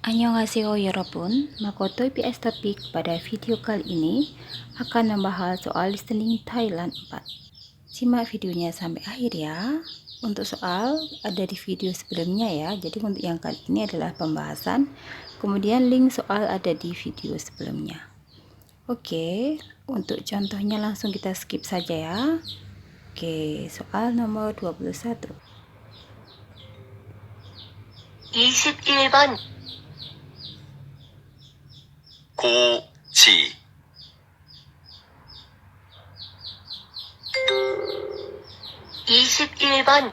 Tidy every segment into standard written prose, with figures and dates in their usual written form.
Annyeonghaseyo 여러분, Makoto PS Topik pada video kali ini akan membahas soal listening Thailand 4. Simak videonya sampai akhir ya. Untuk soal ada di video sebelumnya ya, jadi untuk yang kali ini adalah pembahasan, kemudian link soal ada di video sebelumnya. Oke, untuk contohnya langsung kita skip saja ya. Oke, soal nomor 21. 21번 고지 21번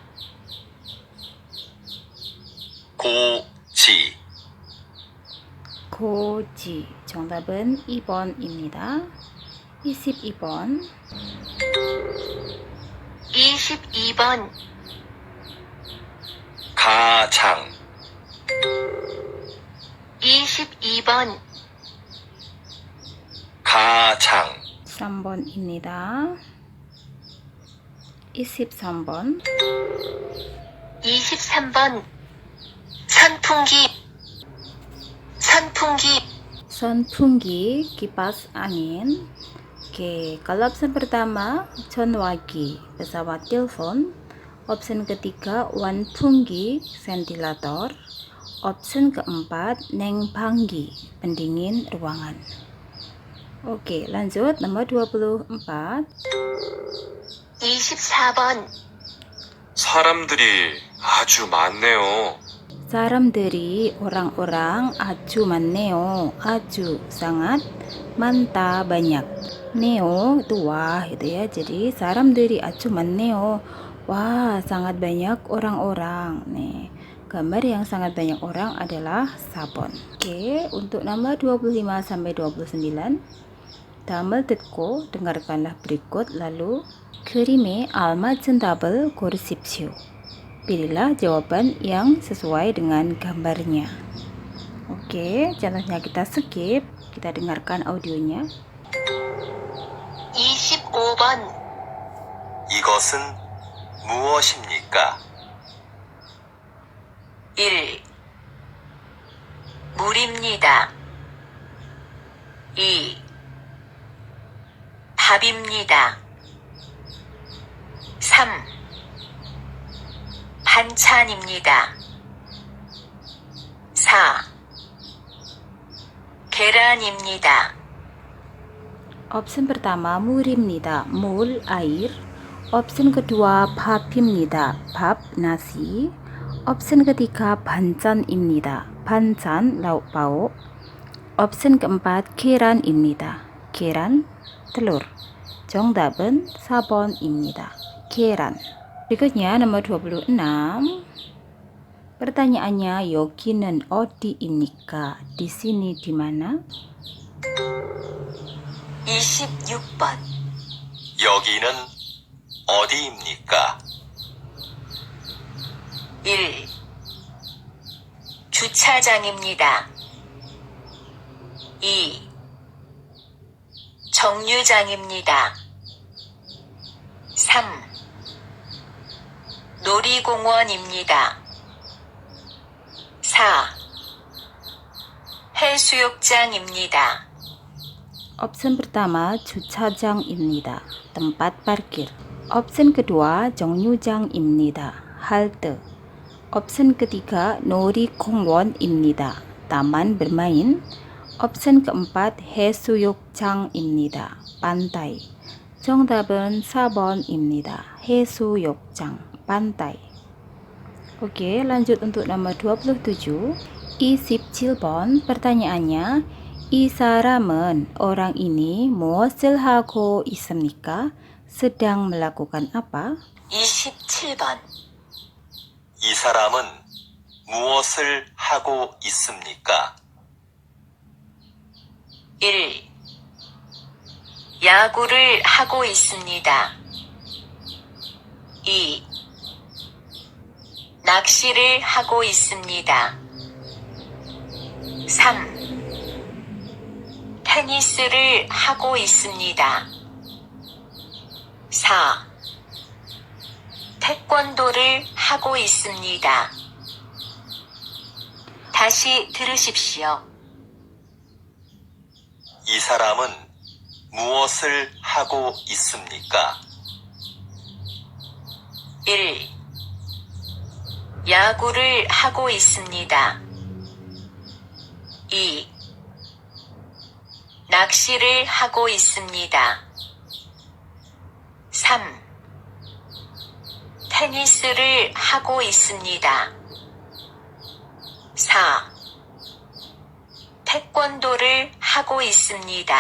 고지 고지 정답은 2번입니다. 22번 22번 가장 22번 가장 3번입니다. 23번 23번 선풍기 선풍기 kipas angin. Oke, kalau opsi pertama chonwagi pesawat telepon, opsi ketiga wanpunggi ventilator, opsi keempat nengpanggi pendingin ruangan. Oke, lanjut nomor 24. 24번 사람들이 아주 많네요. 사람들이 orang-orang 아주 많네요. 아주 sangat, 많다 banyak. Neo itu wah gitu ya. Jadi saram들이 아주 많네요. Wah, sangat banyak orang-orang. Nih, gambar yang sangat banyak orang adalah sabon. Oke, untuk nomor 25 sampai 29. 다음을 듣고 dengarkanlah berikut lalu 그림에 알맞은 답을 고르십시오. Pilihlah jawaban yang sesuai dengan gambarnya. Oke, contohnya kita skip, kita dengarkan audionya. 25번 이것은 무엇입니까? 1. 물입니다. 2. 밥입니다. 3. 반찬입니다. 4. 계란입니다. Opsi pertama 물입니다. 물 air. Opsi kedua 밥입니다. 밥 nasi. Opsi ketiga 반찬입니다. 반찬 lauk pauk. Opsi keempat 계란입니다. 계란 telur. 정답은 4번입니다. 계란. Berikutnya nomor 26. Pertanyaannya 여기는 어디입니까? Di sini di mana? 26번 여기는 어디입니까? 1. 주차장입니다. 2. 정류장입니다. 3. 놀이공원입니다. 4. 해수욕장입니다. Opsi pertama 주차장입니다. tempat parkir. Opsi kedua 정류장입니다. halte. Opsi ketiga 놀이공원입니다. taman bermain. Opsi keempat 해수욕장입니다. pantai. 정답은 4번입니다. 해수욕장, pantai. Oke, lanjut untuk nomor 27. 27번 pertanyaannya 이 사람은 orang ini 무엇을 하고 있습니까? sedang melakukan apa? 27번 이 사람은 무엇을 하고 있습니까? 1. 야구를 하고 있습니다. 2. 낚시를 하고 있습니다. 3. 테니스를 하고 있습니다. 4. 태권도를 하고 있습니다. 다시 들으십시오. 이 사람은 무엇을 하고 있습니까? 1. 야구를 하고 있습니다. 2. 낚시를 하고 있습니다. 3. 테니스를 하고 있습니다. 4. 태권도를 하고 있습니다.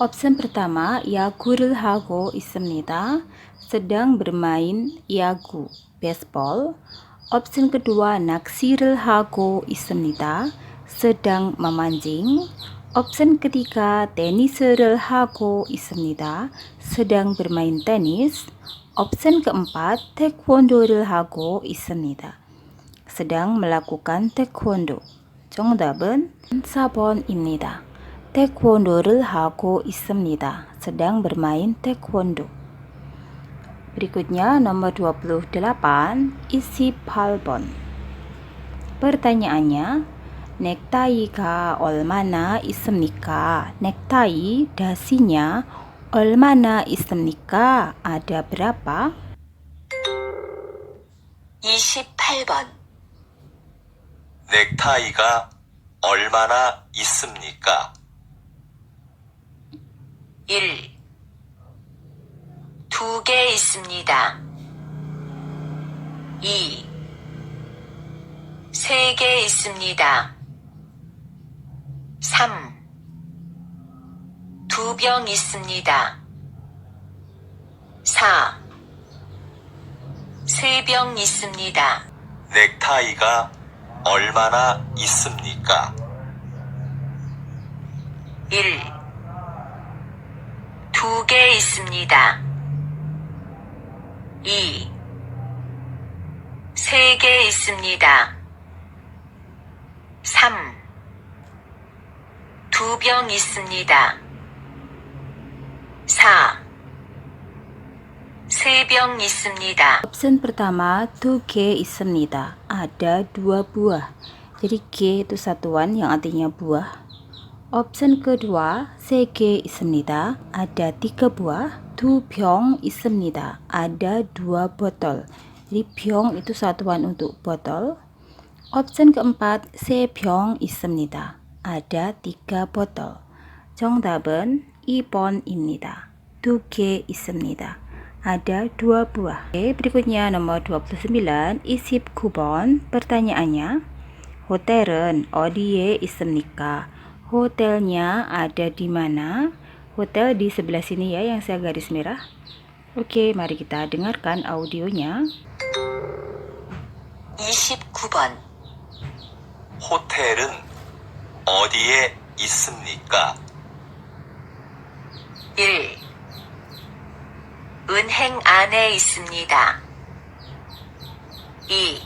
Option pertama, yagu를 하고 있습니다. sedang bermain yagu, baseball. Option kedua, naksir을 하고 있습니다. sedang memancing. Option ketiga, tenis를 하고 있습니다. sedang bermain tenis. Option keempat, taekwondo를 하고 있습니다. sedang melakukan taekwondo. 정답은 4번입니다. taekwondo를 하고 있습니다. sedang bermain taekwondo. Berikutnya nomor 28, isi 팔번. Pertanyaannya, 넥타이가 얼마나 있습니까? 넥타이 dasinya 얼마나 있습니까? Ada berapa? 28번. 넥타이가 얼마나 있습니까? 1. 2개 있습니다. 2. 3개 있습니다. 3. 2병 있습니다. 4. 3병 있습니다. 넥타이가 얼마나 있습니까? 1. 2개 있습니다. 2. 3개 있습니다. 3. 2병 있습니다. 4. 3병 있습니다. Option pertama, 2G 있습니다. Ada 2 buah. Jadi G itu satuan yang artinya buah. Option kedua, 3G 있습니다. Ada 3 buah. 2병 있습니다. Ada 2 botol. Jadi 병 itu satuan untuk botol. Option keempat, 3병 있습니다. Ada 3 botol. 정답은 2번입니다. 2G 있습니다. Ada 2 buah. Oke, berikutnya nomor 29, isi 9번. Pertanyaannya, hotel은 어디에 있습니까? Hotelnya ada di mana? Hotel di sebelah sini ya yang saya garis merah. Oke, mari kita dengarkan audionya. 29번. 호텔은 어디에 있습니까? 1. 은행 안에 있습니다. 2.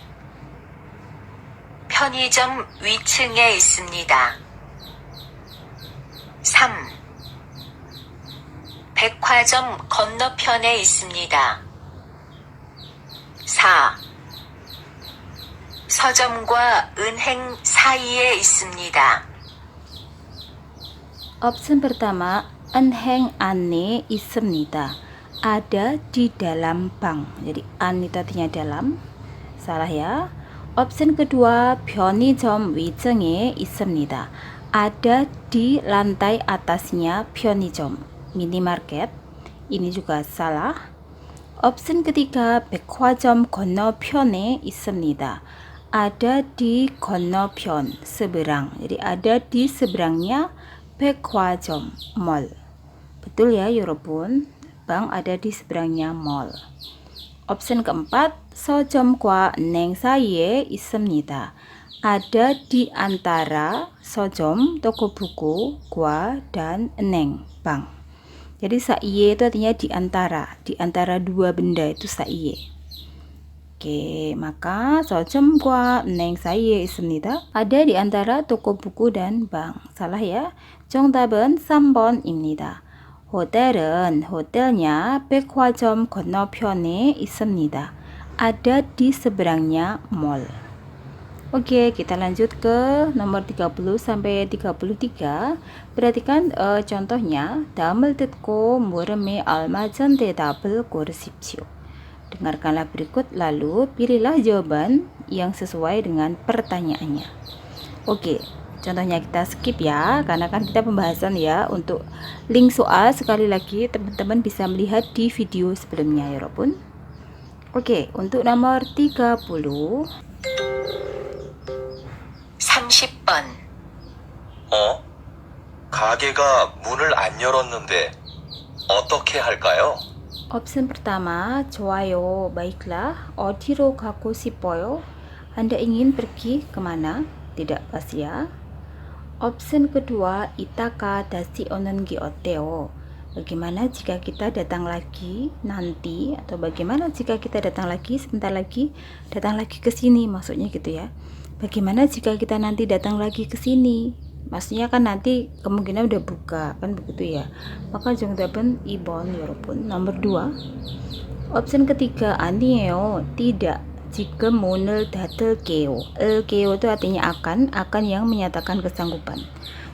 편의점 위층에 있습니다. 3. 백화점 건너편에 있습니다. 4. 서점과 은행 사이에 있습니다. Option pertama, 은행 안에 있습니다. Ada di dalam bank. Jadi an itu artinya dalam. Salah ya. Option kedua, 편의점 위층에 있습니다. Ada di lantai atasnya 편의점, minimarket. Ini juga salah. Option ketiga, 백화점 건너편에 있습니다. Ada di 건너편, seberang. Jadi ada di seberangnya 백화점, mall. Betul ya, 여러분? Bank ada di seberangnya mall. Option keempat, 서점과 은행 사이에 있습니다. Ada di antara sojom, toko buku, gua, dan eneng, bank. Jadi saiye itu artinya di antara dua benda itu saiye. Oke, maka sojom과 은행 사이에 있습니다. Ada di antara toko buku dan bank. Salah ya. 정답은 3번입니다. hotelnya 백화점 건너편에 있습니다. Ada di seberangnya mall. Oke, kita lanjut ke nomor 30 sampai 33. Perhatikan contohnya. 다음을 듣고 물음에 알맞은 대답을 고르십시오. Dengarkanlah berikut lalu pilihlah jawaban yang sesuai dengan pertanyaannya. Oke, contohnya kita skip ya, karena kan kita pembahasan ya. Untuk link soal sekali lagi teman-teman bisa melihat di video sebelumnya ya Robun. Oke, untuk nomor 30. 30번. 가게가 문을 안 열었는데 어떻게 할까요? Option pertama, 좋아요, baiklah. 어디로 가고 싶어요? Anda ingin pergi kemana? Tidak pas ya. Option kedua, 이따가 다시 오는 게 어때요? Bagaimana jika kita datang lagi nanti, atau bagaimana jika kita datang lagi sebentar lagi, datang lagi ke sini, maksudnya gitu ya. Bagaimana jika kita nanti datang lagi ke sini? Maksudnya kan nanti kemungkinan udah buka, kan begitu ya. Maka 정답은 2번 여러분. Nomor 2. Option ketiga, 아니에요, tidak. 지금 문을 닫을게요. 을게요 itu artinya akan yang menyatakan kesanggupan.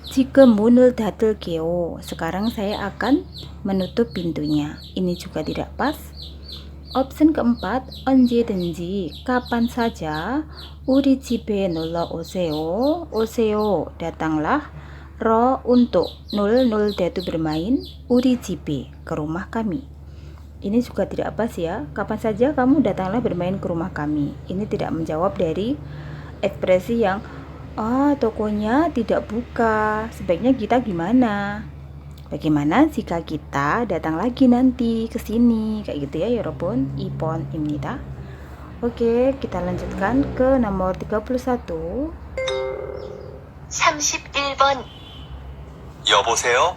지금 문을 닫을게요. Sekarang saya akan menutup pintunya. Ini juga tidak pas. Option keempat, 언제든지, kapan saja, 우리 집에 놀러 오세요. 오세요, datanglah. 러, untuk. 놀 itu bermain. 우리 집에, ke rumah kami. Ini juga tidak pas ya. Kapan saja kamu datanglah bermain ke rumah kami. Ini tidak menjawab dari ekspresi yang tokonya tidak buka. Sebaiknya kita gimana? Bagaimana jika kita datang lagi nanti ke sini? Kayak gitu ya, 여러분. 2번입니다. Oke, kita lanjutkan ke nomor 31. 31번. 여보세요?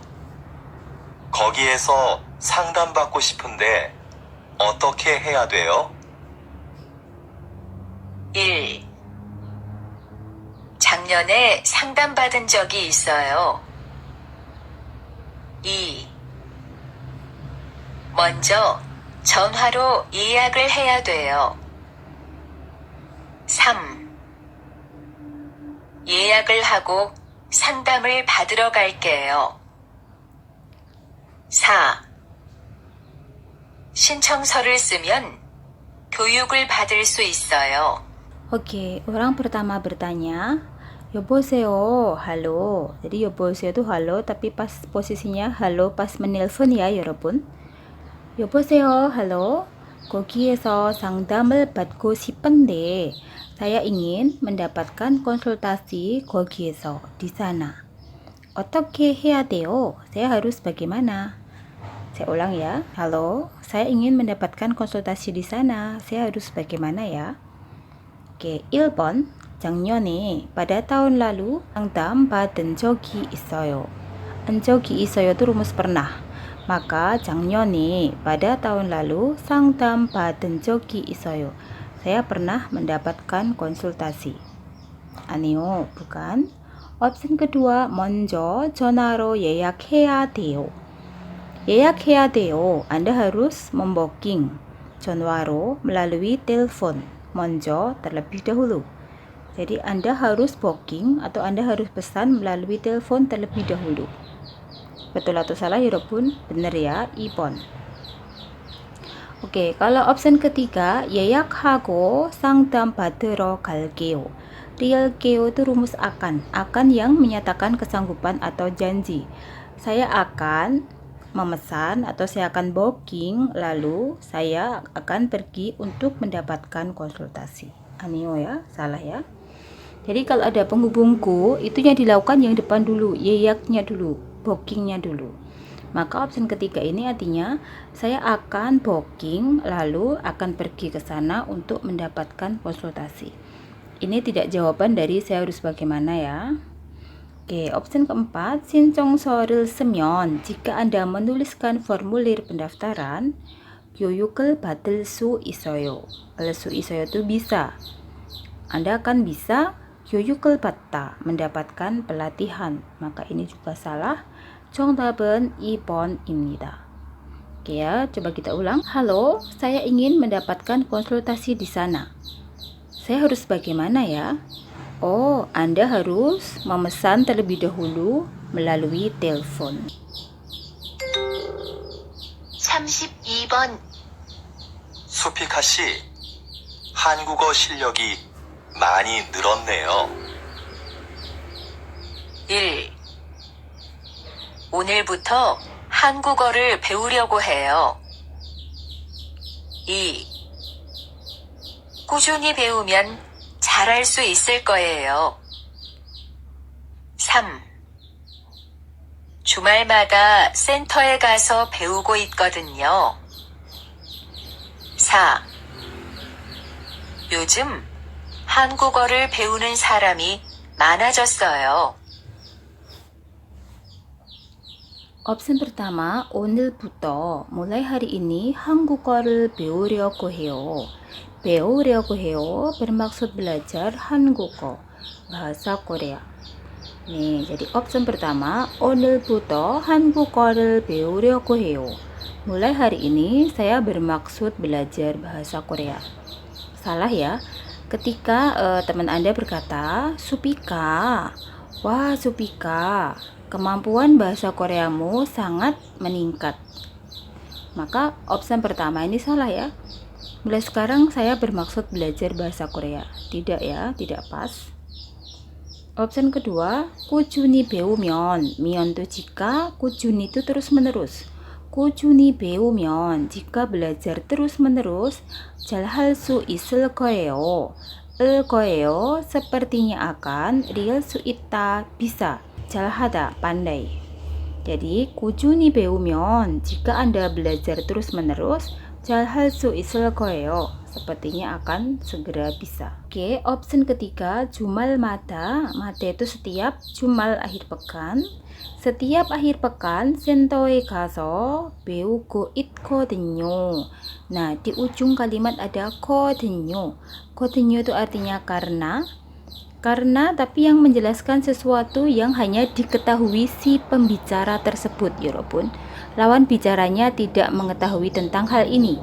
거기에서 상담받고 싶은데 어떻게 해야 돼요? 1. 작년에 상담받은 적이 있어요. 2. 먼저 전화로 예약을 해야 돼요. 3. 예약을 하고 상담을 받으러 갈게요. 4. 신청서를 쓰면 교육을 받을 수 있어요. Oke, orang pertama bertanya, 여보세요, halo. Jadi 여보세요 itu halo, tapi pas posisinya halo pas menelpon ya, 여러분. 여보세요, halo. 거기에서 상담을 받고 싶은데, saya ingin mendapatkan konsultasi 거기에서, di sana. 어떻게 해야 돼요? Saya harus bagaimana? Saya ulang ya. Halo, saya ingin mendapatkan konsultasi di sana. Saya harus bagaimana ya? Oke, 1번. 작년에, pada tahun lalu, 상담 받은 적이 있어요. 적이 있어요 itu rumus pernah. Maka 작년에, pada tahun lalu, 상담 받은 적이 있어요. Saya pernah mendapatkan konsultasi. 아니요, bukan. option kedua, 먼저 전화로 예약해야 돼요. 예약해야 돼요. Anda harus membooking. 전화로, melalui telepon. 먼저, terlebih dahulu. Jadi Anda harus booking atau Anda harus pesan melalui telepon terlebih dahulu. Betul atau salah 여러분? Benar ya, 2번. Oke, kalau option ketiga, 예약하고 상담 받으러 갈게요. 갈게요 itu rumus akan yang menyatakan kesanggupan atau janji. Saya akan memesan atau saya akan booking, lalu saya akan pergi untuk mendapatkan konsultasi. Anio ya, salah ya. Jadi kalau ada penghubungku, itu yang dilakukan yang depan dulu, 예약nya dulu, bookingnya dulu. Maka option ketiga ini artinya saya akan booking lalu akan pergi ke sana untuk mendapatkan konsultasi. Ini tidak jawaban dari saya harus bagaimana ya. Oke, option keempat, 신청서를 쓰면, jika Anda menuliskan formulir pendaftaran, 교육을 받을 수 있어요. 받을 수 있어요 itu bisa. Anda akan bisa 교육을 받다, mendapatkan pelatihan. Maka ini juga salah. 정답은 2번입니다. Oke ya, coba kita ulang. Halo, saya ingin mendapatkan konsultasi di sana. Saya harus bagaimana ya? Oh, Anda harus memesan terlebih dahulu melalui telepon. 32번, 수피카 씨, 한국어 실력이 많이 늘었네요. 1. 오늘부터 한국어를 배우려고 해요. 2. 꾸준히 배우면 잘할 수 있을 거예요. 3. 주말마다 센터에 가서 배우고 있거든요. 4. 요즘 한국어를 배우는 사람이 많아졌어요. Opsi pertama, 오늘부터 mulai hari ini 한국어를 배우려고 해요. 배우려고 해요 bermaksud belajar 한국어, bahasa Korea. Nih, jadi opsi pertama, 오늘부터 한국어를 배우려고 해요. Mulai hari ini saya bermaksud belajar bahasa Korea. Salah ya. Ketika teman Anda berkata, Supika, wah Supika, kemampuan bahasa Koreamu sangat meningkat. Maka opsi pertama ini salah ya. Mulai sekarang saya bermaksud belajar bahasa Korea. Tidak ya, tidak pas. Opsi kedua, 꾸준히 배우면. 면 itu jika, 꾸준히 itu terus menerus. 꾸준히 배우면 jika belajar terus menerus 잘할 수 있을 거예요. 을 거예요 sepertinya akan, real 수 있다 bisa, 잘하다 pandai. Jadi 꾸준히 배우면 jika Anda belajar terus menerus 잘할 수 있을 거예요 sepertinya akan segera bisa. Oke, opsi ketiga 주말마다. Mata itu setiap, jumal akhir pekan. Setiap akhir pekan 센터에 가서 배우고 있거든요. Nah, di ujung kalimat ada 거든요. 거든요 itu artinya karena, tapi yang menjelaskan sesuatu yang hanya diketahui si pembicara tersebut, 여러분. Lawan bicaranya tidak mengetahui tentang hal ini.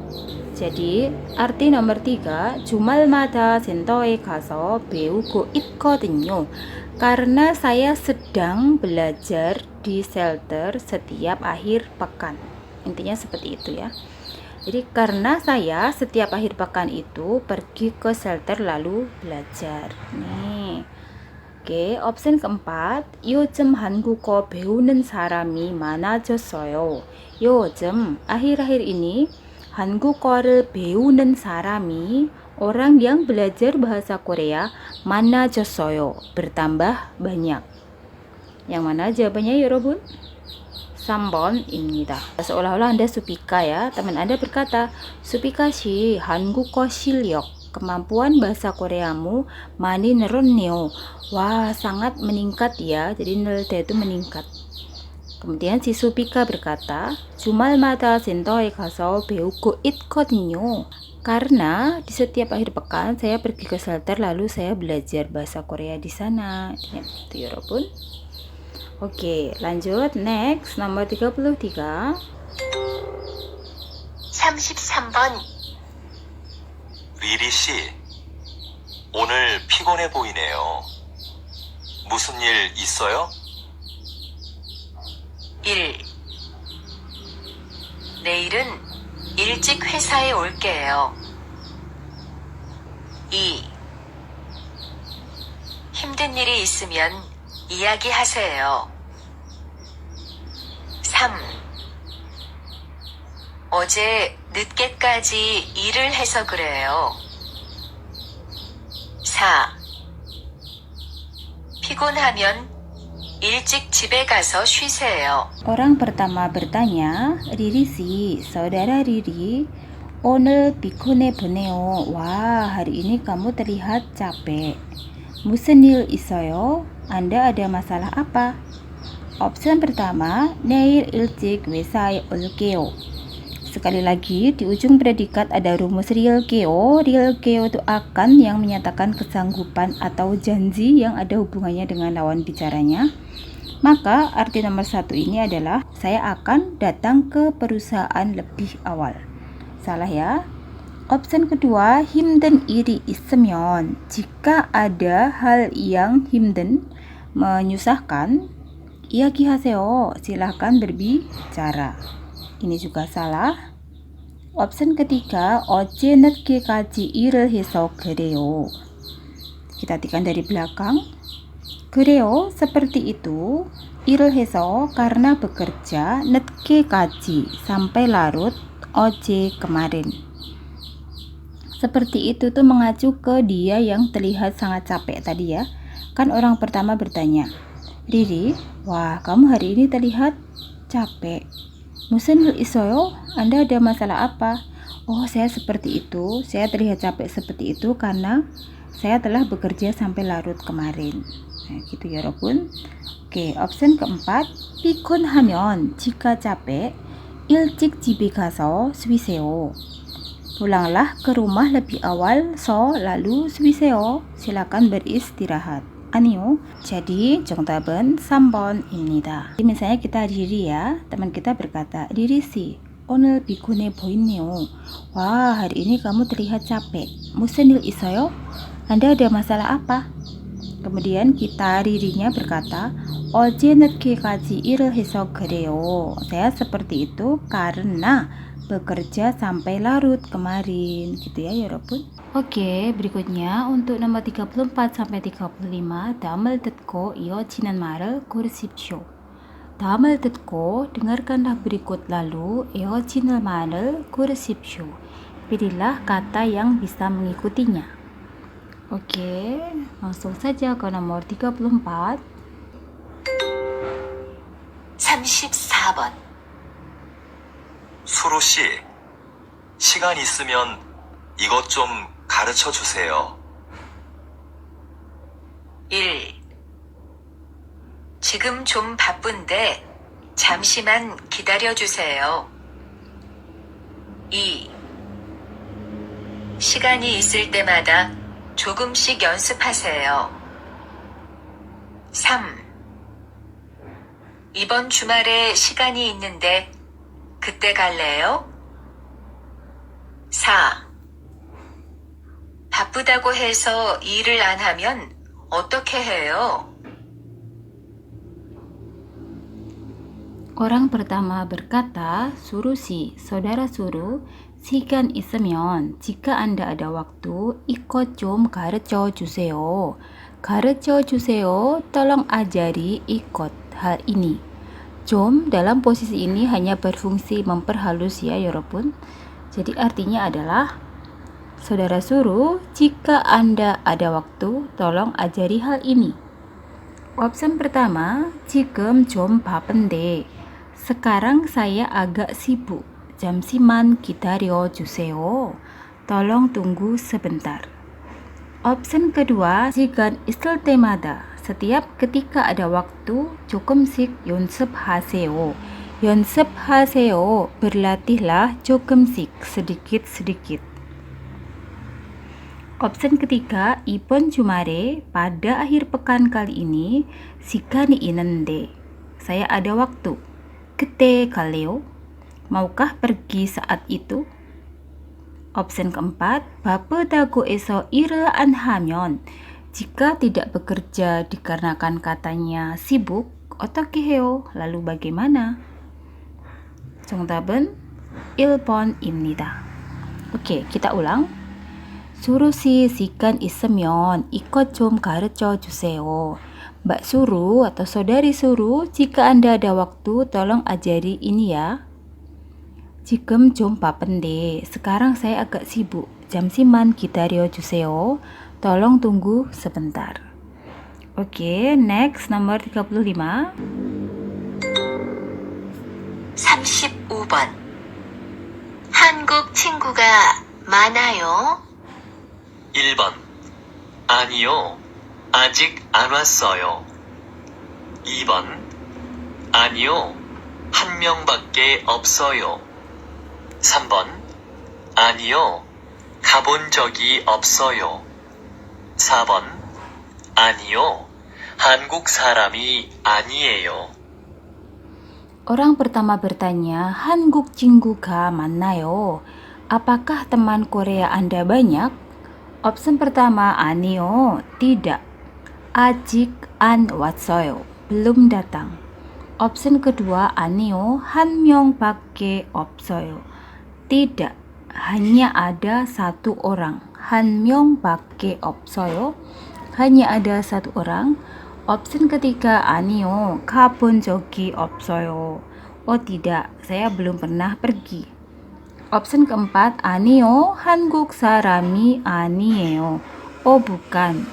Jadi, arti nomor 3, 주말마다 센터에 가서 배우고 있거든요. Karena saya sedang belajar di shelter setiap akhir pekan. Intinya seperti itu ya. Jadi, karena saya setiap akhir pekan itu pergi ke shelter lalu belajar. Nih. Oke, opsi keempat, 요즘 한국어 배우는 사람이 많아졌어요. 요즘, akhir-akhir ini, 한국어를 배우는 사람이, orang yang belajar bahasa Korea, 많아졌어요, bertambah banyak. Yang mana jawabannya ya, 여러분? 3번입니다. Seolah-olah Anda Supika ya. Teman Anda berkata, Supika 씨, 한국어 실력, kemampuan bahasa Koreamu 많이 늘었네요. Wah, sangat meningkat ya. Jadi 늘다 itu meningkat. Kemudian si Supika berkata, 주말마다 센터에 가서 배우고 있거든요. Karena di setiap akhir pekan saya pergi ke shelter lalu saya belajar bahasa Korea di sana. Ya, itu 여러분. Oke, lanjut. Next, nomor 33. 33번, 리리 씨, 오늘 피곤해 보이네요. 무슨 일 있어요? 1. 내일은 일찍 회사에 올게요. 2. 힘든 일이 있으면 이야기하세요. 3. 어제 늦게까지 일을 해서 그래요. 4. 피곤하면 일찍 집에 가서 쉬세요. Orang pertama bertanya, Riri sih, saudara Riri, 오늘 피곤해 보네요. Wah, hari ini kamu terlihat capek. 무슨 일 있어요? Anda ada masalah apa? Opsi pertama, 내일 일찍 회사에 올게요. Sekali lagi, di ujung predikat ada rumus rilkeo. Rilkeo itu akan yang menyatakan kesanggupan atau janji yang ada hubungannya dengan lawan bicaranya. Maka arti nomor 1 ini adalah saya akan datang ke perusahaan lebih awal. Salah ya. Option kedua, 힘든 일이 있으면, jika ada hal yang 힘든, menyusahkan, 이야기하세요, silahkan berbicara. Ini juga salah. Option ketiga, 어제 늦게까지 일을 해서 그래요. Kita artikan dari belakang. 그래요, seperti itu. 일을 해서, karena bekerja. 늦게까지, sampai larut. 어제, kemarin. Seperti itu tuh mengacu ke dia yang terlihat sangat capek tadi ya. Kan orang pertama bertanya, Riri, wah kamu hari ini terlihat capek. 무슨 일 있어요? Anda ada masalah apa? Oh, saya seperti itu. Saya terlihat capek seperti itu karena saya telah bekerja sampai larut kemarin. Nah, gitu ya, 여러분. Oke, option keempat, 피곤하면, jika capek, 일찍 집에 가서 쉬세요. Pulanglah ke rumah lebih awal, so lalu 쉬세요. Silakan beristirahat. 아니요. Jadi 정답은 3번입니다. Misalnya kita Riri ya, teman kita berkata, Riri 씨, 오늘 피곤해 보이네요. Wah, hari ini kamu terlihat capek. 무슨 일 있어요? Anda ada masalah apa? Kemudian kita Ririnya berkata, 어제 늦게까지 일을 해서 그래요. Saya seperti itu karena bekerja sampai larut kemarin, gitu ya, 여러분. Oke, berikutnya untuk nomor 34 sampai 35, 다음을 듣고 이어지는 말을 고르십시오. 다음을 듣고 dengarkanlah berikut lalu 이어지는 말을 고르십시오. Pilihlah kata yang bisa mengikutinya. Oke, langsung saja ke nomor 34. 34번. 수로 씨, 시간 있으면 이것 좀 가르쳐 주세요. 1. 지금 좀 바쁜데 잠시만 기다려주세요. 2. 시간이 있을 때마다 조금씩 연습하세요. 3. 이번 주말에 시간이 있는데 그때 갈래요? 4. 바쁘다고 해서 일을 안 하면 어떻게 해요? Orang pertama berkata, suruh si, saudara suruh, 시간 있으면, jika Anda ada waktu, 이것 좀 가르쳐 주세요. 가르쳐 주세요, tolong ajari ikut hal ini. 좀 dalam posisi ini hanya berfungsi memperhalus ya, 여러분. Jadi artinya adalah, saudara suruh, jika Anda ada waktu, tolong ajari hal ini. Option pertama, 지금 좀 바쁜데, sekarang saya agak sibuk. 잠시만 기다려 주세요. Tolong tunggu sebentar. Option kedua, 시간 있을 때마다, setiap ketika ada waktu, 조금씩 연습하세요. 연습하세요, berlatihlah 조금씩, sedikit-sedikit. Option ketiga, 이번 주말에, pada akhir pekan kali ini, 시간이 있는데, saya ada waktu. 그때 갈래요? Maukah pergi saat itu? Option keempat, 바쁘다고 해서 일을 안 하면, jika tidak bekerja dikarenakan katanya sibuk, 어떻게 해요? Lalu bagaimana? 정답은 1번입니다. Oke, kita ulang. 수루 씨, 시간 있으면 이것 좀 가르쳐 주세요. Mbak Suru atau saudari Suru, jika Anda ada waktu, tolong ajari ini ya. 지금 좀 바쁜데, sekarang saya agak sibuk. 잠시만 기다려 주세요. Tolong tunggu sebentar. Oke, next nomor 35. 35번. 한국 친구가 많아요? 1번. 아니요. 아직 안 왔어요. 2번. 아니요. 한 명밖에 없어요. 3번. 아니요. 가본 적이 없어요. 4번. 아니요. 한국 사람이 아니에요. Orang pertama bertanya, 한국 친구가 많나요? Apakah teman Korea Anda banyak? Opsi pertama, 아니요, tidak. 아직 안 왔어요. belum datang. Opsi kedua, 아니요, 한 명밖에 없어요. tidak, hanya ada satu orang. 한 명밖에 없어요. hanya ada satu orang. Opsi ketiga, 아니요, 가본 적이 없어요. Oh tidak, saya belum pernah pergi. Opsi keempat, 아니요, 한국 사람이 아니에요. Oh bukan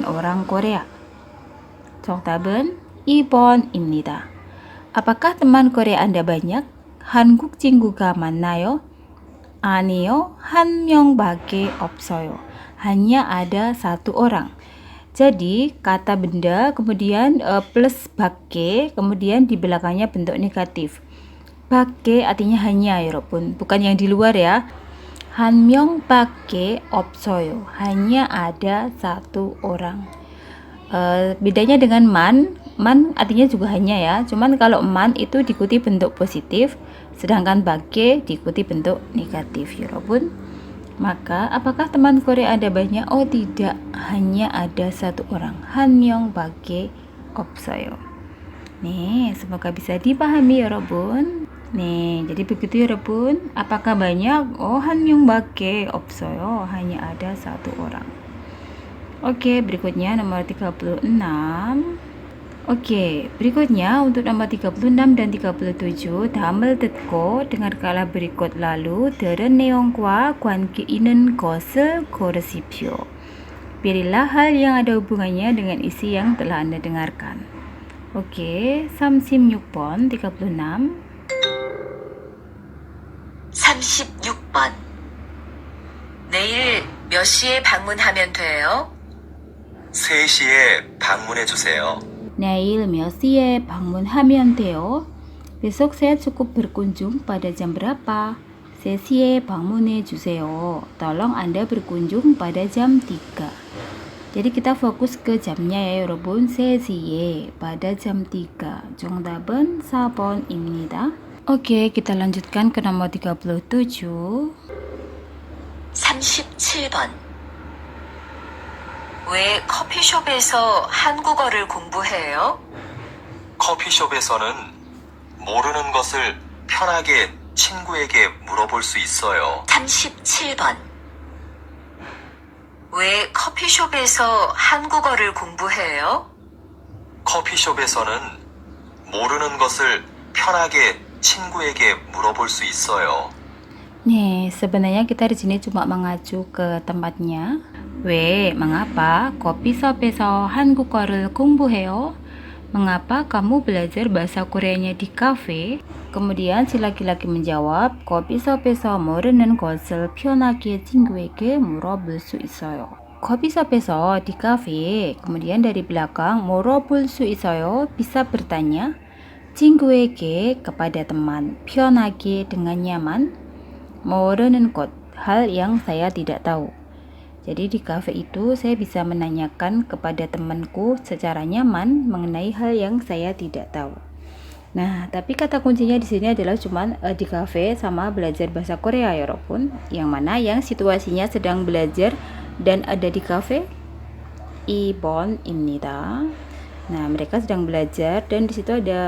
orang Korea. 정답은 2번입니다. Apakah teman Korea Anda banyak? 한국 친구가 많나요? 아니요, 한 명밖에 없어요. hanya ada satu orang. Jadi kata benda kemudian plus 밖에, kemudian di belakangnya bentuk negatif. 밖에 artinya hanya ya 여러분, bukan yang di luar ya. 한 명밖에 없어요. hanya ada satu orang. Bedanya dengan man artinya juga hanya ya. Cuman kalau man itu diikuti bentuk positif, sedangkan 밖에 diikuti bentuk negatif ya 여러분. Maka apakah teman Korea Anda banyak? Oh tidak, hanya ada satu orang. 한 명밖에 없어요. Nih, semoga bisa dipahami ya 여러분. Nih, jadi begitu ya 여러분. Apakah banyak? Oh, 한 명밖에 없어요. hanya ada satu orang. Oke, berikutnya nomor 36. Oke, berikutnya untuk nomor 36 dan 37, 다음을 듣고 dengarkanlah berikut lalu 들은 내용과 관계 있는 것을 고르십시오. Pilihlah hal yang ada hubungannya dengan isi yang telah Anda dengarkan. Oke, 36번, 36. 36번. 내일 몇 시에 방문하면 돼요? 3시에 방문해 주세요. Neil 몇 시에 방문하면 돼요? Besok saya cukup berkunjung pada jam berapa? 3시에 방문해 주세요. Tolong Anda berkunjung pada jam 3. Jadi kita fokus ke jamnya ya 여러분. 3시에 pada jam 3. 정답은 4번입니다. Oke, kita lanjutkan ke nomor 37. 37번. 왜 커피숍에서 한국어를 공부해요? 커피숍에서는 모르는 것을 편하게 친구에게 물어볼 수 있어요. 37번. 왜 커피숍에서 한국어를 공부해요? 커피숍에서는 모르는 것을 편하게 친구에게 물어볼 수 있어요. Nih, sebenarnya kita di sini cuma mengacu ke tempatnya. 왜, mengapa? 커피숍에서 한국어를 공부해요? Mengapa kamu belajar bahasa Koreanya di kafe? Kemudian si laki-laki menjawab, 커피숍에서 모르는 것을 편하게 친구에게 물어볼 수 있어요. 커피숍에서 di kafe. Kemudian dari belakang, 물어볼 수 있어요, bisa bertanya. 친구에게 kepada teman, 편하게 dengan nyaman. 모르는 것, hal yang saya tidak tahu. Jadi di kafe itu saya bisa menanyakan kepada temanku secara nyaman mengenai hal yang saya tidak tahu. Nah, tapi kata kuncinya di sini adalah cuman di kafe sama belajar bahasa Korea ya 여러분. Yang mana yang situasinya sedang belajar dan ada di kafe? 2번입니다. Nah, mereka sedang belajar dan di situ ada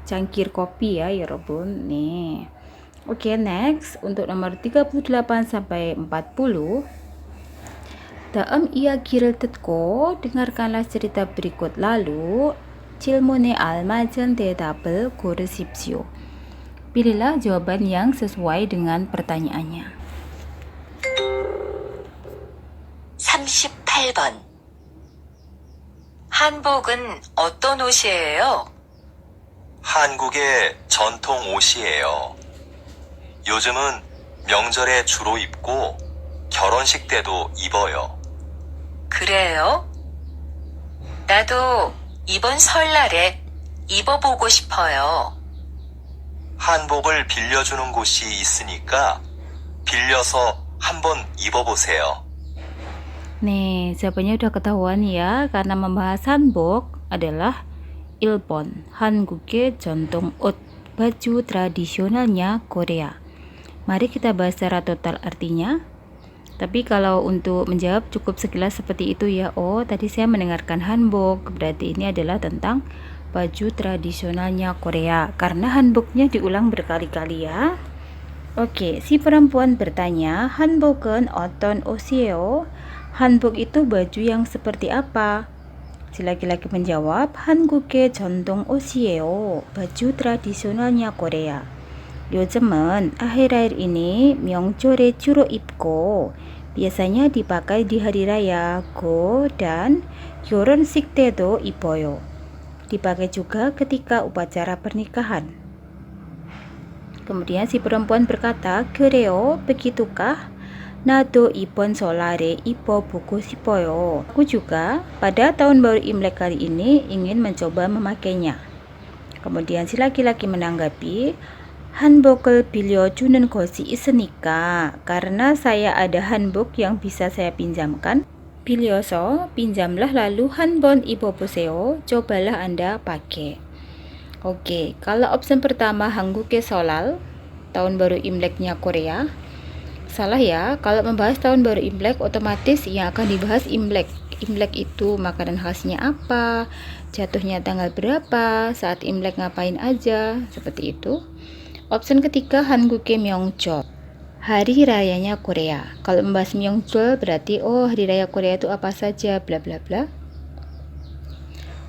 cangkir kopi ya 여러분. Nih. Oke, next untuk nomor 38 sampai 40. 다음 이야기를 듣고 dengarkanlah cerita berikut lalu 질문에 알맞은 대답을 고르십시오. Pilihlah jawaban yang sesuai dengan pertanyaannya. 38번. 한복은 어떤 옷이에요? 한국의 전통 옷이에요. 요즘은 명절에 주로 입고 결혼식 때도 입어요. 그래요? 나도 이번 설날에 입어보고 싶어요. 한복을 빌려주는 곳이 있으니까 빌려서 한번 입어보세요. Nih, jawabannya udah ketahuan ya, karena membahas hanbok adalah ilpon, 한국의 전통 옷, baju tradisionalnya Korea. Mari kita bahas secara total artinya. Tapi kalau untuk menjawab cukup sekilas seperti itu ya. Oh, tadi saya mendengarkan hanbok, berarti ini adalah tentang baju tradisionalnya Korea. Karena hanboknya diulang berkali-kali ya. Oke, si perempuan bertanya, hanbok은 어떤 옷이에요? Hanbok itu baju yang seperti apa? Si laki-laki menjawab, 한국의 전통 옷이에요. baju tradisionalnya Korea. 요즘은 아해라일 ini 명절에 주로 입고 biasanya dipakai di hari raya go dan 결혼식 때도 입어요. Dipakai juga ketika upacara pernikahan. Kemudian si perempuan berkata, 그래요, begitukah? 나도 이번 설날에 입어보고 싶어요. Aku juga pada tahun baru Imlek kali ini ingin mencoba memakainya. Kemudian si laki-laki menanggapi, hanbok을 빌려주는 것이 있으니까, karena saya ada hanbok yang bisa saya pinjamkan. 빌려서 pinjamlah lalu 한번 입어보세요. cobalah Anda pakai. Oke, kalau opsi pertama 한국의 설날, tahun baru Imleknya Korea, salah ya. Kalau membahas tahun baru Imlek, otomatis yang akan dibahas Imlek. Imlek itu makanan khasnya apa, jatuhnya tanggal berapa, saat Imlek ngapain aja, seperti itu. Opsi ketiga, 한국의 명절, hari rayanya Korea. Kalau membahas 명절 berarti hari raya Korea itu apa saja, bla bla bla.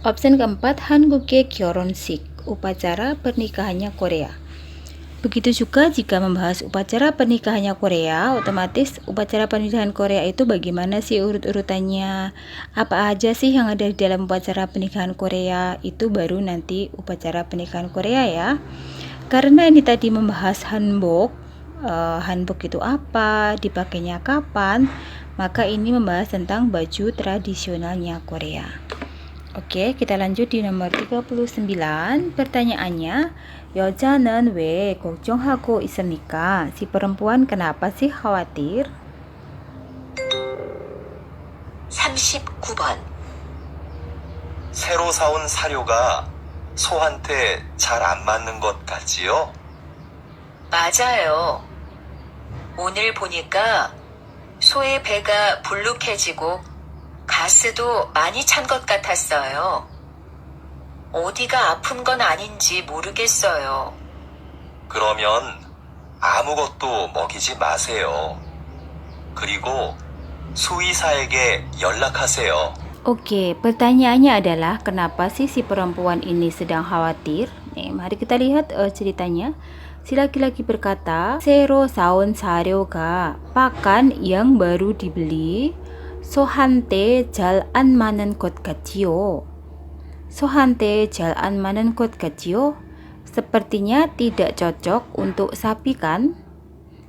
Opsi keempat, 한국의 결혼식, upacara pernikahannya Korea. Begitu juga jika membahas upacara pernikahannya Korea, otomatis upacara pernikahan Korea itu bagaimana sih urut-urutannya, apa aja sih yang ada di dalam upacara pernikahan Korea, itu baru nanti upacara pernikahan Korea ya. Karena ini tadi membahas hanbok, hanbok itu apa, dipakainya kapan, maka ini membahas tentang baju tradisionalnya Korea. Oke, kita lanjut di nomor 39. Pertanyaannya, 여자는 왜 걱정하고 있습니까? Si perempuan kenapa sih khawatir? 39번. 새로 사온 사료가 소한테 잘 안 맞는 것 같지요? 맞아요. 오늘 보니까 소의 배가 불룩해지고 가스도 많이 찬 것 같았어요. 어디가 아픈 건 아닌지 모르겠어요. 그러면 아무것도 먹이지 마세요. 그리고 수의사에게 연락하세요. Oke, pertanyaannya adalah kenapa sih si perempuan ini sedang khawatir? Mari kita lihat ceritanya. Si laki-laki berkata, 새로 사온 사료가, pakan yang baru dibeli, 소한테 잘 안 맞는 것 같지요. 소한테 잘 안 맞는 것 같지요? Sepertinya tidak cocok untuk sapi kan?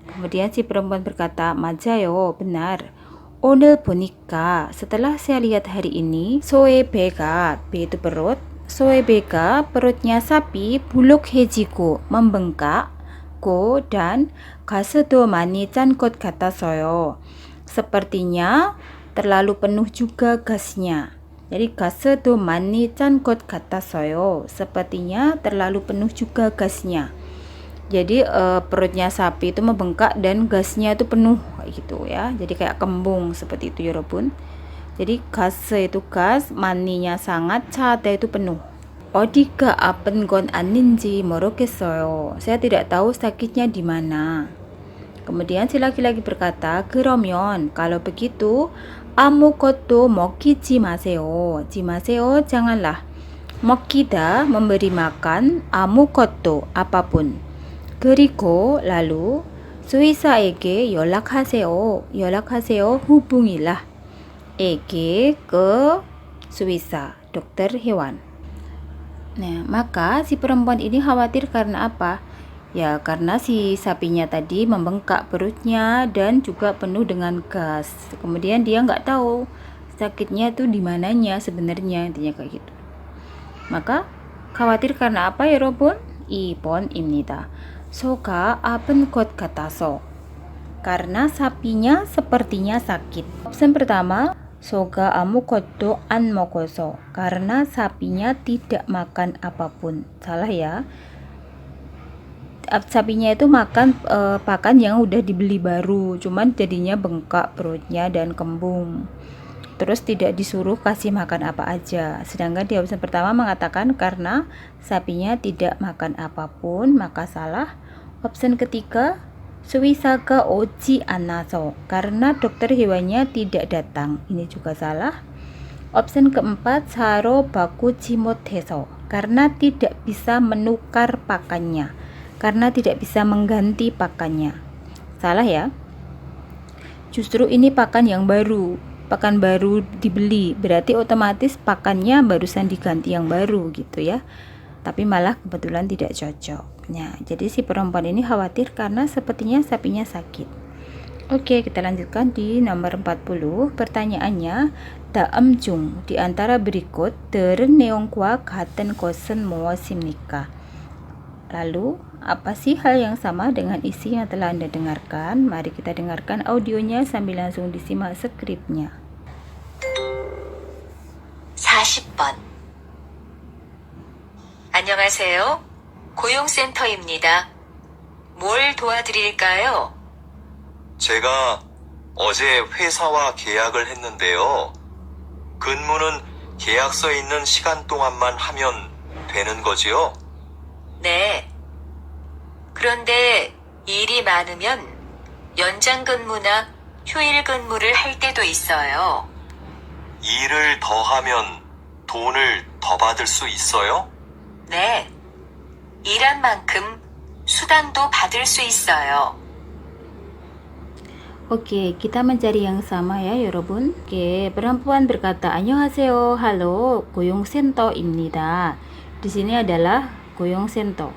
Kemudian si perempuan berkata, 맞아요, benar. 오늘 보니까, setelah saya lihat hari ini, 소의 배가, 배 itu perut, 소의 배가, perutnya sapi, 불룩해지고, membengkak, 고, dan 가스도 많이 짠 것 같아서요. Sepertinya terlalu penuh juga gasnya. Jadi 가스도 많이 짠 것 같아서요. Sepertinya terlalu penuh juga gasnya. Jadi perutnya sapi itu membengkak dan gasnya itu penuh kayak gitu ya. Jadi kayak kembung seperti itu 여러분. Jadi gas itu gas, maninya sangat, 차다 itu penuh. 어디가 아픈 건 아닌지 모르겠어요. Saya tidak tahu sakitnya di mana. Kemudian si laki-laki berkata, 그러면 kalau begitu 아무것도 먹이지 마세요. 지 마세요, janganlah. 먹기다, memberi makan, 아무것도, apapun. 그리고 lalu 수의사에게 연락하세요. 연락하세요, hubungilah. 에게 ke 수의사, dokter hewan. Nah, maka si perempuan ini khawatir karena apa? Ya, karena si sapinya tadi membengkak perutnya dan juga penuh dengan gas. Kemudian dia nggak tahu sakitnya tuh di mananya sebenarnya, intinya kayak gitu. Maka khawatir karena apa ya, Robon? 2번입니다. 소가 아픈 것 같아서. Karena sapinya sepertinya sakit. Opsi pertama, 소가 아무것도 안 먹어서. Karena sapinya tidak makan apapun. Salah ya. sapinya itu makan pakan yang udah dibeli baru, cuman jadinya bengkak perutnya dan kembung. Terus tidak disuruh kasih makan apa aja. Sedangkan di opsi pertama mengatakan karena sapinya tidak makan apapun, maka salah. Opsi ketiga, suwisaga oji anaso, karena dokter hewannya tidak datang. Ini juga salah. Opsi keempat, saro baku cimot heso, karena tidak bisa menukar pakannya, karena tidak bisa mengganti pakannya. Salah ya. Justru ini pakan yang baru, pakan baru dibeli, berarti otomatis pakannya barusan diganti yang baru gitu ya. Tapi malah kebetulan tidak cocok. Nah, jadi si perempuan ini khawatir karena sepertinya sapinya sakit. Oke, kita lanjutkan di nomor 40. Pertanyaannya, daam 중 di antara berikut 들은 내용과 같은 것은 무엇입니까? Lalu, apa sih hal yang sama dengan isi yang telah Anda dengarkan? Mari kita dengarkan audionya sambil langsung disimak skripnya. 40번. 안녕하세요. 고용센터입니다. 뭘 도와드릴까요? 제가 어제 회사와 계약을 했는데요. 근무는 계약서에 있는 시간 동안만 하면 되는 거지요? 네. 그런데 일이 많으면 연장 근무나 휴일 근무를 할 때도 있어요. 일을 더 하면 돈을 더 받을 수 있어요? 네. 일한 만큼 수당도 받을 수 있어요. Oke, kita mencari yang sama ya, 여러분. Oke, perempuan berkata, 안녕하세요, halo, 고용센터입니다. Di sini adalah 고용센터.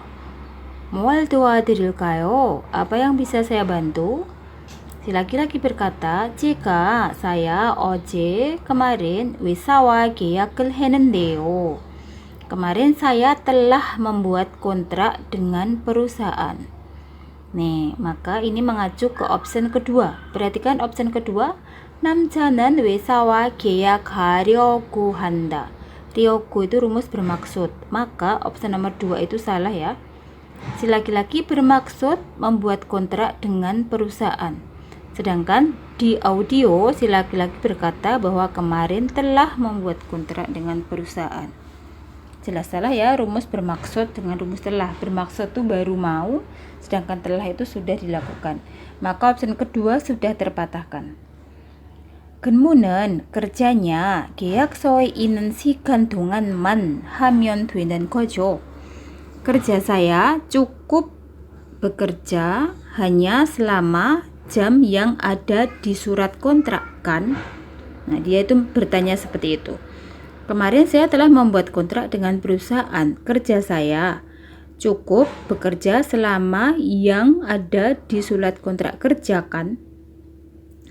뭘 도와드릴까요? Apa yang bisa saya bantu? Si laki-laki berkata, jika saya kemarin 회사와 계약을 했는데요. Kemarin saya telah membuat kontrak dengan perusahaan. Nih, maka ini mengacu ke opsi kedua. Perhatikan opsi kedua. 남자는 회사와 계약하려고 한다. 려고 itu rumus bermaksud. Maka opsi nomor 2 itu salah ya. Si laki-laki bermaksud membuat kontrak dengan perusahaan. Sedangkan di audio si laki-laki berkata bahwa kemarin telah membuat kontrak dengan perusahaan. Jelas salah ya, rumus bermaksud dengan rumus telah. Bermaksud itu baru mau, sedangkan telah itu sudah dilakukan. Maka opsi kedua sudah terpatahkan. 근무는 kerjanya 계약서에 있는 시간 동안만 하면 되는 거죠. Kerja saya cukup bekerja hanya selama jam yang ada di surat kontrak kan? Nah, dia itu bertanya seperti itu. Kemarin saya telah membuat kontrak dengan perusahaan. Kerja saya cukup bekerja selama yang ada di surat kontrak kerja kan?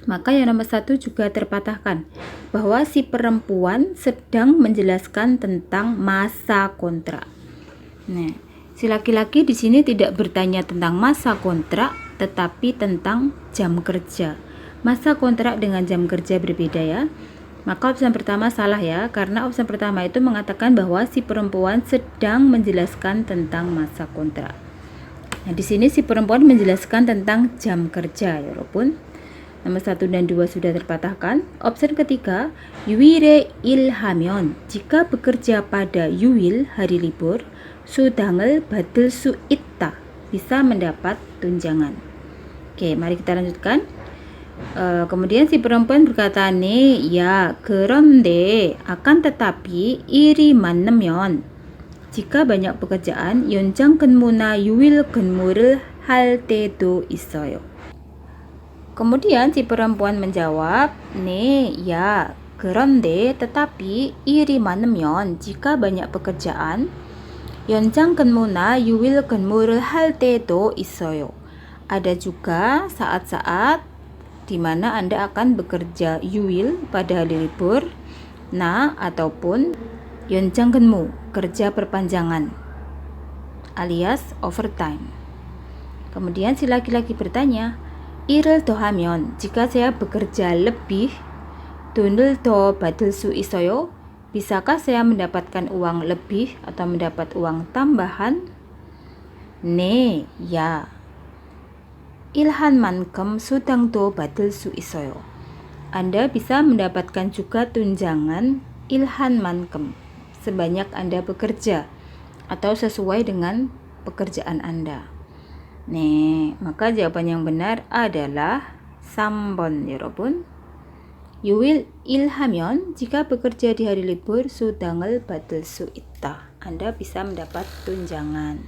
Maka yang nomor 1 juga terpatahkan bahwa si perempuan sedang menjelaskan tentang masa kontrak. Nah, si laki-laki di sini tidak bertanya tentang masa kontrak, tetapi tentang jam kerja. Masa kontrak dengan jam kerja berbeda ya. Maka opsi pertama salah ya, karena opsi pertama itu mengatakan bahwa si perempuan sedang menjelaskan tentang masa kontrak. Nah, di sini si perempuan menjelaskan tentang jam kerja ya, walaupun nomor 1 dan 2 sudah terpatahkan. Opsi ketiga, yu일에 일하면 jika bekerja pada yuil hari libur, 수당을 받을 수 있다, bisa mendapat tunjangan. Oke, mari kita lanjutkan. Kemudian si perempuan berkata, 네, ya, 그런데, akan tetapi, 일이 많으면, jika banyak pekerjaan, 연장 근무나 유일 근무를 할 때도 있어요. Kemudian si perempuan menjawab, 네, ya, 그런데, tetapi, 일이 많으면, jika banyak pekerjaan, 연장 근무나 유일 근무를 할 때도 있어요. Ada juga saat-saat di mana Anda akan bekerja yuil pada hari libur, na ataupun 연장 근무, kerja perpanjangan alias overtime. Kemudian si laki-laki bertanya, 일을 더 하면, jika saya bekerja lebih, 돈을 더 받을 수 있어요? Bisakah saya mendapatkan uang lebih atau mendapat uang tambahan? 네, 야. 일한만큼 수당도 받을 수 있어요. Anda bisa mendapatkan juga tunjangan ilhanmankem sebanyak Anda bekerja atau sesuai dengan pekerjaan Anda. 네, maka jawaban yang benar adalah 3번 여러분. 유일 일하면 jika bekerja di hari libur 수당을 받을 수 있다. Anda bisa mendapat tunjangan.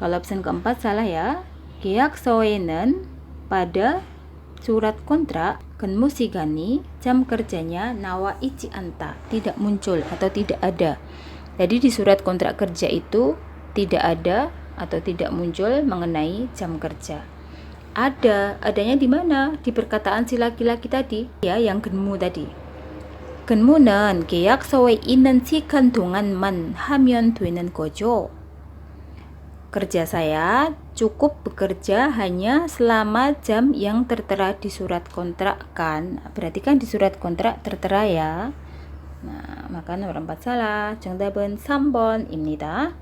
Kalau option keempat salah ya. 계약서에는 pada surat kontrak 근무 시간이 jam kerjanya nawa ichi anta, tidak muncul atau tidak ada. Jadi di surat kontrak kerja itu tidak ada atau tidak muncul mengenai jam kerja. Adanya di mana? Di perkataan si laki-laki tadi, ya, yang 근무 tadi. 근무는 계약서에 있는 시간 동안만 하면 되는 거죠. Kerja saya cukup bekerja hanya selama jam yang tertera di surat kontrak kan. Berarti kan di surat kontrak tertera ya. Nah, maka nomor 4 salah. 정답은 3번입니다.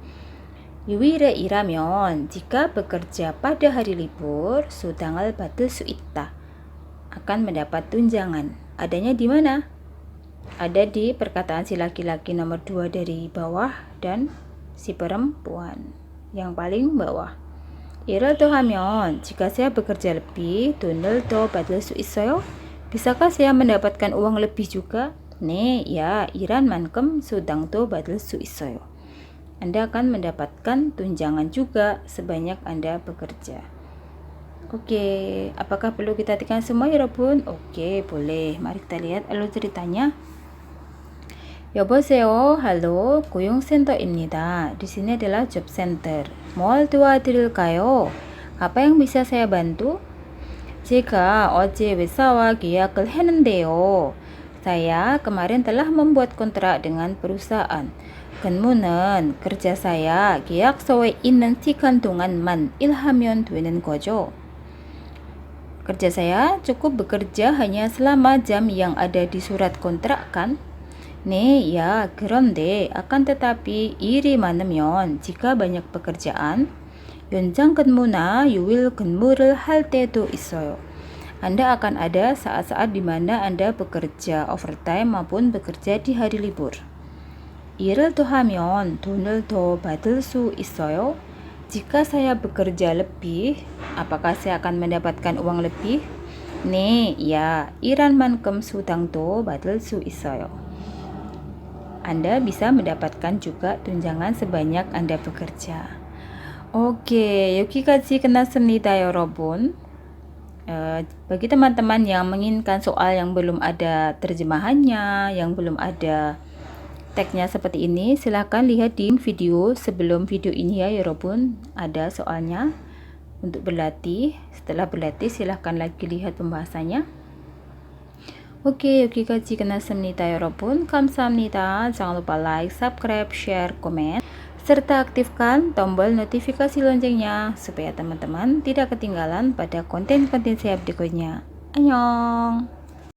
유일에 일하면 jika bekerja pada hari libur 수당을 받을 수 있다. Akan mendapat tunjangan. Adanya di mana? Ada di perkataan si laki-laki nomor 2 dari bawah dan si perempuan yang paling bawah. 일을 더 하면 jika saya bekerja lebih 돈을 더 받을 수 있어요? Bisakah saya mendapatkan uang lebih juga? 네, ya, 일한 만큼 수당도 받을 수 있어요. Anda akan mendapatkan tunjangan juga sebanyak Anda bekerja. Oke, apakah perlu kita tekan semua 여러분? Oke, boleh. Mari kita lihat alur ceritanya. 여보세요, halo, 고용센터입니다. Di sini adalah job center. 뭘 도와드릴까요? Apa yang bisa saya bantu? 제가 어제 회사와 계약을 했는데요. Saya kemarin telah membuat kontrak dengan perusahaan. 근무는 kerja saya 계약서에 있는 시간 동안만 일하면 되는 거죠. Kerja saya cukup bekerja hanya selama jam yang ada di surat kontrak kan? 네, ya, 그런데 akan tetapi 일이 많으면 jika banyak pekerjaan 연장 근무나 유일 근무를 할 때도 있어요. Anda akan ada saat-saat di mana Anda bekerja overtime maupun bekerja di hari libur. 일을 더 하면 돈을 더 받을 수 있어요? Jika saya bekerja lebih, apakah saya akan mendapatkan uang lebih? 네, ya, 일한 만큼 수당도 받을 수 있어요. Anda bisa mendapatkan juga tunjangan sebanyak Anda bekerja. Oke, 여기까지 끝났습니다, 여러분. Bagi teman-teman yang menginginkan soal yang belum ada terjemahannya, yang belum ada teksnya seperti ini, silahkan lihat di video sebelum video ini ya, 여러분. Ada soalnya untuk berlatih. Setelah berlatih, silahkan lagi lihat pembahasannya. Oke, 여기까지 끝났습니다, 여러분. 감사합니다. Jangan lupa like, subscribe, share, komen, serta aktifkan tombol notifikasi loncengnya supaya teman-teman tidak ketinggalan pada konten-konten saya berikutnya. Annyeong!